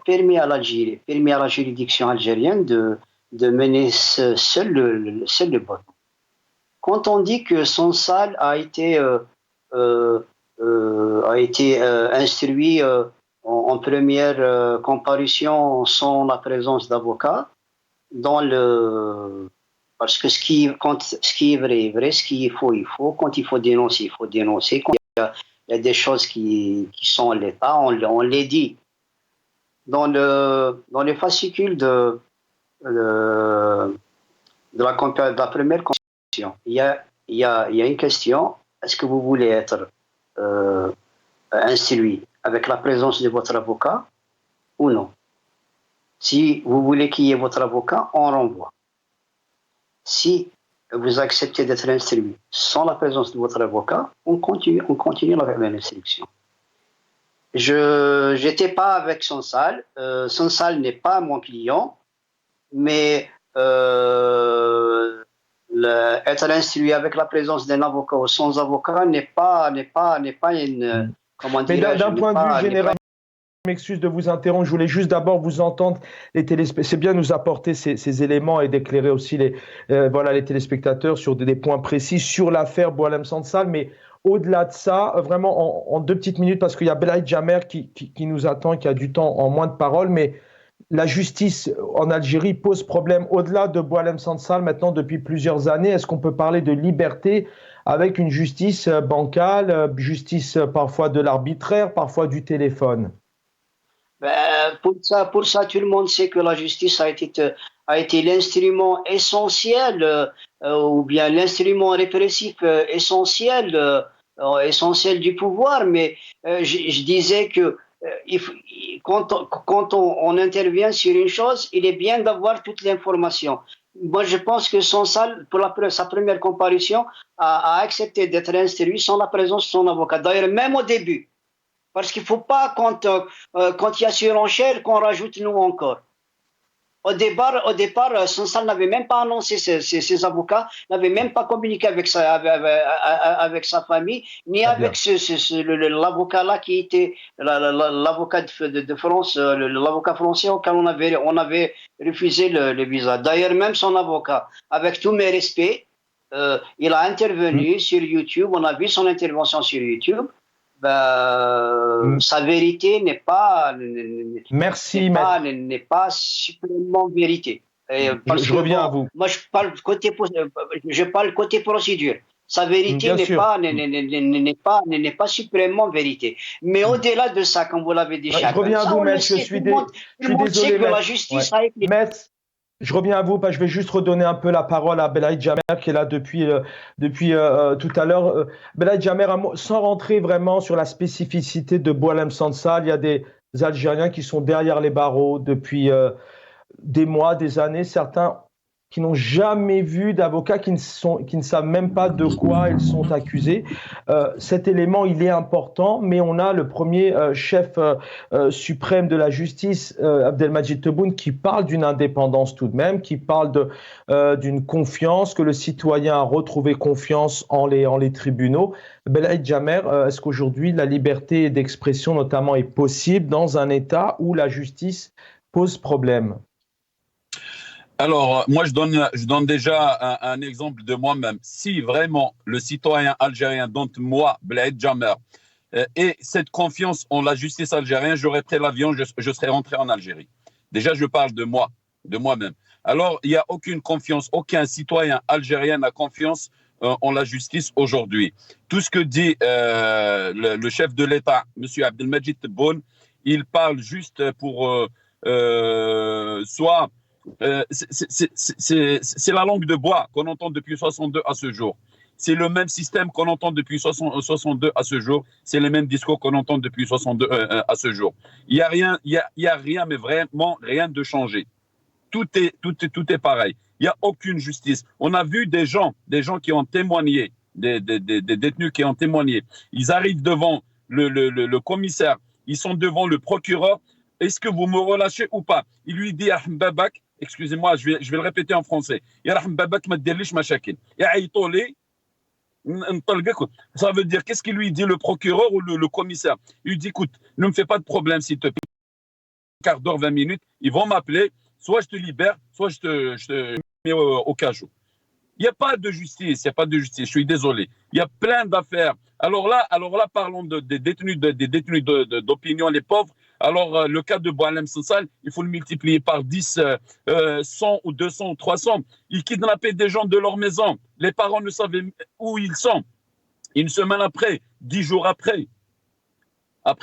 permet à l'Algérie, permet à la juridiction algérienne de mener seul le vote. Quand on dit que Sonsal a été instruit en première comparution sans la présence d'avocat, parce que ce qui est vrai, ce qu'il faut, il faut. Quand il faut dénoncer, il faut dénoncer. Quand il y a des choses qui sont à l'état, on les dit. Dans les fascicules de la première compétition, il y a une question: est-ce que vous voulez être instruit avec la présence de votre avocat ou non? Si vous voulez qu'il y ait votre avocat, on renvoie. Si vous acceptez d'être instruit sans la présence de votre avocat, on continue l'instruction. Je n'étais pas avec Sonsal. Sonsal n'est pas mon client, mais être instruit avec la présence d'un avocat ou sans avocat n'est pas une... Comment dire, mais d'un point de vue général, je m'excuse de vous interrompre, je voulais juste d'abord vous entendre, les téléspectateurs. C'est bien de nous apporter ces éléments et d'éclairer aussi les téléspectateurs sur des points précis sur l'affaire Boualem Sansal, mais au-delà de ça, vraiment en 2 petites minutes, parce qu'il y a Belaïd Jamer qui nous attend, qui a du temps en moins de paroles, mais la justice en Algérie pose problème au-delà de Boualem Sansal maintenant depuis plusieurs années. Est-ce qu'on peut parler de liberté avec une justice bancale, justice parfois de l'arbitraire, parfois du téléphone? Pour ça, tout le monde sait que la justice a été l'instrument essentiel, ou bien l'instrument répressif essentiel du pouvoir. Mais je disais que quand on intervient sur une chose, il est bien d'avoir toute l'information. Moi, je pense que Sonsal, pour sa première comparution, a accepté d'être instruit sans la présence de son avocat. D'ailleurs, même au début. Parce qu'il ne faut pas, quand il y a surenchère, qu'on rajoute nous encore. Au départ, Sonsal n'avait même pas annoncé ses avocats, n'avait même pas communiqué avec sa famille, ni avec l'avocat là qui était l'avocat de France, l'avocat français auquel on avait refusé le visa. D'ailleurs, même son avocat, avec tous mes respects, il a intervenu sur YouTube, on a vu son intervention sur YouTube. Sa vérité n'est pas suprêmement vérité. Je reviens à vous. Moi, je parle côté procédure. Sa vérité n'est pas suprêmement vérité. Mais au-delà de ça, comme vous l'avez dit, je reviens à vous, maître. Je suis désolé, que la justice a été... Je reviens à vous, parce que je vais juste redonner un peu la parole à Belaïd Jamer qui est là depuis tout à l'heure. Belaïd Jamer, sans rentrer vraiment sur la spécificité de Boualem Sansal, il y a des Algériens qui sont derrière les barreaux depuis des mois, des années, certains qui n'ont jamais vu d'avocats, qui ne savent même pas de quoi ils sont accusés. Cet élément, il est important, mais on a le premier chef suprême de la justice, Abdelmadjid Tebboune, qui parle d'une indépendance tout de même, qui parle d'une confiance, que le citoyen a retrouvé confiance en les tribunaux. Belaïd Jamer, est-ce qu'aujourd'hui la liberté d'expression notamment est possible dans un État où la justice pose problème? Alors, moi, je donne déjà un exemple de moi-même. Si vraiment le citoyen algérien, dont moi, Belaïd Jamer, ait cette confiance en la justice algérienne, j'aurais pris l'avion, je serais rentré en Algérie. Déjà, je parle de moi, de moi-même. Alors, il n'y a aucune confiance, aucun citoyen algérien n'a confiance en la justice aujourd'hui. Tout ce que dit le chef de l'État, M. Abdelmadjid Tebboune, il parle juste pour soit... c'est la langue de bois qu'on entend depuis 62 à ce jour. C'est le même système qu'on entend depuis 62 à ce jour. C'est les mêmes discours qu'on entend depuis 62 à ce jour. Il y a rien, mais vraiment rien de changé. Tout est pareil. Il n'y a aucune justice. On a vu des gens qui ont témoigné, des détenus qui ont témoigné. Ils arrivent devant le commissaire ils sont devant le procureur. Est-ce que vous me relâchez ou pas? Il lui dit, Babak, excusez-moi, je vais le répéter en français. Babak, ma delish mashakil. Ça veut dire, qu'est-ce qu'il lui dit, le procureur ou le commissaire? Il lui dit, écoute, ne me fais pas de problème, s'il te plaît. Quart d'heure, 20 minutes, ils vont m'appeler, soit je te libère, soit je te mets au cajou. Il n'y a pas de justice, je suis désolé. Il y a plein d'affaires. Alors là, parlons des détenus d'opinion, les pauvres. Alors, le cas de Boualem Sansal, il faut le multiplier par 10, 100 ou 200 ou 300. Ils kidnappaient des gens de leur maison. Les parents ne savaient où ils sont. Une semaine après, 10 jours après,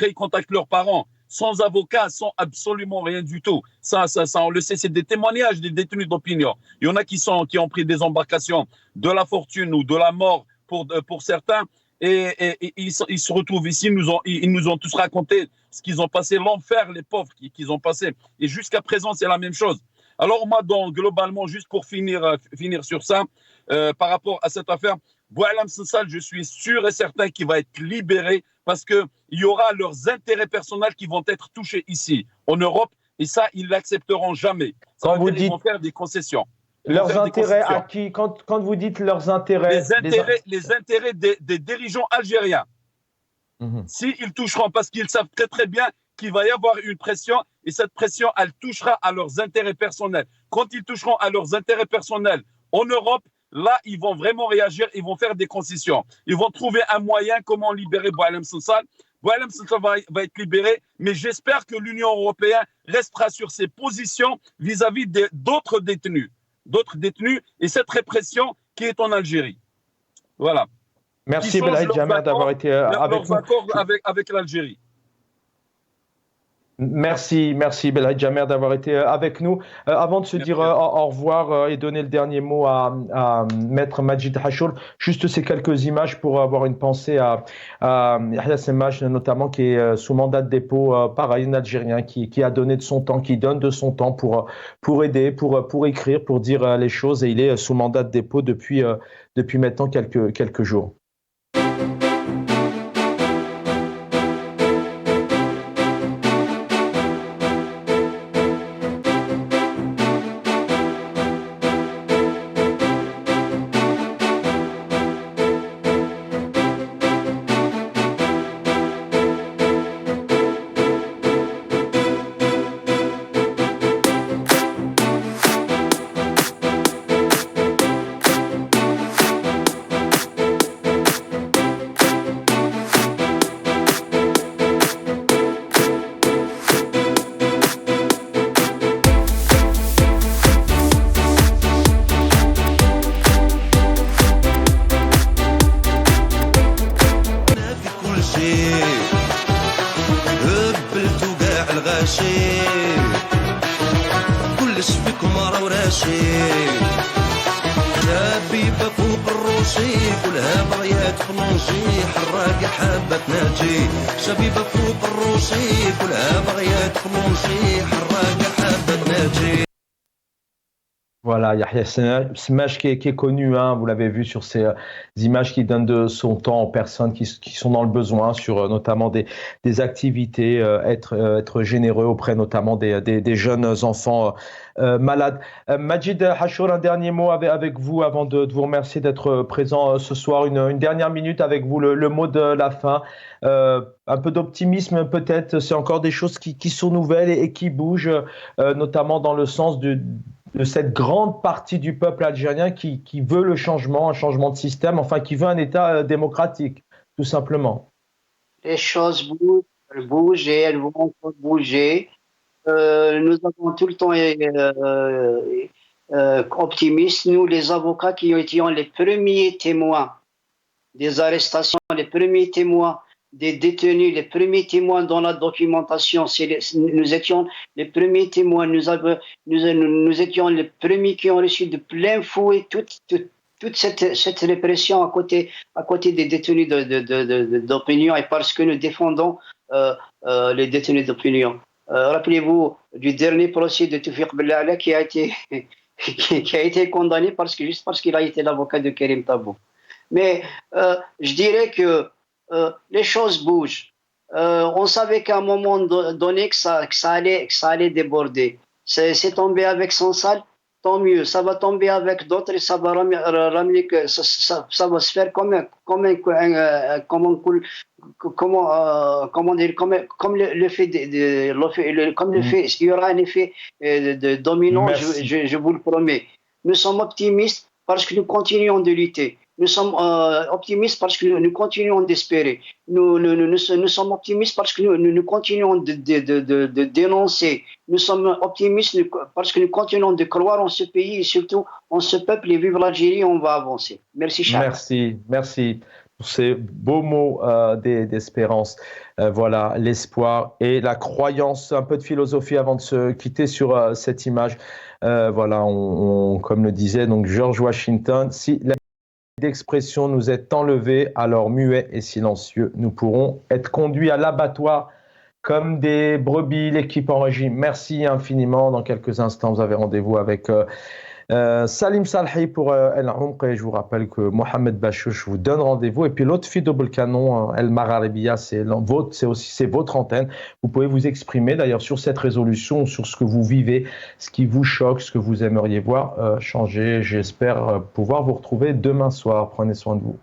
ils contactent leurs parents. Sans avocat, sans absolument rien du tout. Ça, on le sait, c'est des témoignages des détenus d'opinion. Il y en a qui ont pris des embarcations de la fortune ou de la mort pour certains. Et ils se retrouvent ici, ils nous ont tous raconté ce qu'ils ont passé, l'enfer, les pauvres qu'ils ont passé. Et jusqu'à présent, c'est la même chose. Alors moi, donc, globalement, juste pour finir sur ça, par rapport à cette affaire, Boualem Sansal, je suis sûr et certain qu'il va être libéré parce qu'il y aura leurs intérêts personnels qui vont être touchés ici, en Europe, et ça, ils ne l'accepteront jamais. Ils vont faire des concessions. Leurs intérêts à qui? Quand vous dites leurs intérêts... Les intérêts des dirigeants algériens. S'ils toucheront, parce qu'ils savent très très bien qu'il va y avoir une pression, et cette pression, elle touchera à leurs intérêts personnels. Quand ils toucheront à leurs intérêts personnels en Europe, là, ils vont vraiment réagir, ils vont faire des concessions. Ils vont trouver un moyen comment libérer Boualem Sansal. Boualem Sansal va être libéré, mais j'espère que l'Union européenne restera sur ses positions vis-à-vis d'autres détenus. Et cette répression qui est en Algérie. Voilà. Merci Belhaïd Jamer d'avoir été avec nous. Accords avec l'Algérie. Merci Belhaïd Jamer d'avoir été avec nous. Avant de se dire au revoir et donner le dernier mot à Maître Majid Hachour, juste ces quelques images pour avoir une pensée à Yahya Semmaj, notamment, qui est sous mandat de dépôt par un Algérien qui a donné de son temps, qui donne de son temps pour aider, pour écrire, pour dire les choses, et il est sous mandat de dépôt depuis maintenant quelques jours. Voilà, Yahya Semmaj qui est connu, hein, vous l'avez vu sur ces images, qui donne de son temps aux personnes qui sont dans le besoin, sur notamment des activités, être généreux auprès notamment des jeunes enfants malades. Majid Hachour, un dernier mot avec vous avant de vous remercier d'être présent ce soir. Une dernière minute avec vous, le mot de la fin. Un peu d'optimisme peut-être, c'est encore des choses qui sont nouvelles et qui bougent, notamment dans le sens de cette grande partie du peuple algérien qui veut le changement, un changement de système, enfin qui veut un État démocratique, tout simplement. Les choses bougent et elles vont encore bouger. Nous avons tout le temps optimistes, nous les avocats qui étions les premiers témoins des arrestations, les premiers témoins des détenus, les premiers témoins dans la documentation. Nous étions les premiers témoins, nous étions les premiers qui ont reçu de plein fouet toute cette répression à côté des détenus d'opinion, et parce que nous défendons les détenus d'opinion. Rappelez-vous du dernier procès de Toufiq Bellala qui a été condamné juste parce qu'il a été l'avocat de Karim Tabou. Mais je dirais que les choses bougent. On savait qu'à un moment donné que ça allait déborder. C'est tombé avec son salle, tant mieux. Ça va tomber avec d'autres et ça va ramener que ça va se faire comme l'effet il y aura un effet de dominant, je vous le promets. Nous sommes optimistes parce que nous continuons de lutter. Nous sommes optimistes parce que nous continuons d'espérer. Nous sommes optimistes parce que nous continuons de dénoncer. Nous sommes optimistes parce que nous continuons de croire en ce pays et surtout en ce peuple. Et vive l'Algérie, on va avancer. Merci, Charles. Merci pour ces beaux mots d'espérance. Voilà, l'espoir et la croyance. Un peu de philosophie avant de se quitter sur cette image. Voilà, comme le disait donc George Washington, si la d'expression nous est enlevée, alors muets et silencieux, nous pourrons être conduits à l'abattoir comme des brebis. L'équipe en régie, merci infiniment. Dans quelques instants, vous avez rendez-vous avec Salim Salhi pour El Umq. Et je vous rappelle que Mohamed Bachouch vous donne rendez-vous. Et puis l'autre fille double canon, El Mararibia, c'est votre antenne. Vous pouvez vous exprimer d'ailleurs sur cette résolution, sur ce que vous vivez, ce qui vous choque, ce que vous aimeriez voir changer. J'espère pouvoir vous retrouver demain soir. Prenez soin de vous.